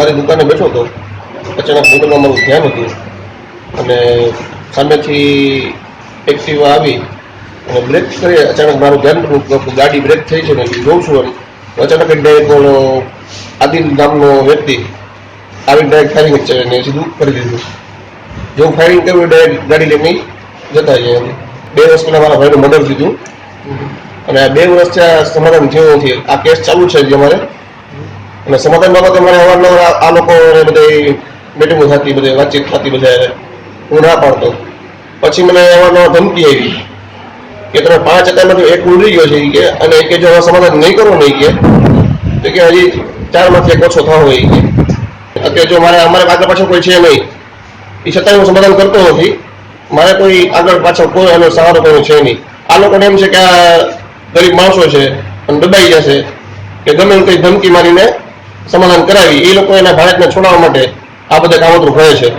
મારી દુકાને બેઠો હતો, અચાનક મોબાઈલમાં મારું ધ્યાન હતું અને સામેથી એક્ટિવા આવી અને બ્રેક કરી. અચાનક મારું ધ્યાન ગાડી બ્રેક થઈ છે ને જોઉં છું એમ અચાનક ડાયરેક્ટ આદિલ નામનો વ્યક્તિ આવી ડાયરેક્ટ ફાયરિંગ ને સીધું કરી દીધું. જેવું ફાયરિંગ કર્યું ડાયરેક્ટ ગાડી લઈને જતા જાય. 2 વર્ષ પહેલા મારા ભાઈનું મર્ડર થયું અને 2 વર્ષ ત્યાં સમાધાન થયું નથી. આ કેસ ચાલુ છે જે અમારે, અને સમાધાન બાબતે મારે અવારનવાર આ લોકો બધા મિટિંગો થતી, બધે વાતચીત થતી, બધા હું ના પાડતો. પછી મને અવારનવાર ધમકી આવી કે તમે 5 હજારમાંથી 1 ઉડી ગયો છે કે, અને કે જો સમાધાન નહીં કરવું નહીં કે હજી 4માંથી 1 ઓછો થવો હોય કે અત્યારે જો અમારે આગળ પાછળ કોઈ છે નહીં, એ છતાં હું સમાધાન કરતો નથી. મારે કોઈ આગળ પાછળ કોઈ એનો સહારો કોઈ છે નહીં. આ લોકોને એમ છે કે આ ગરીબ માણસો છે અને દબાઈ જશે કે ગમે એમ કંઈ ધમકી મારીને સમાધાન કરાવી. એ લોકો એના ભારતને છોડાવવા માટે આ બધા કાવતરું કરે છે.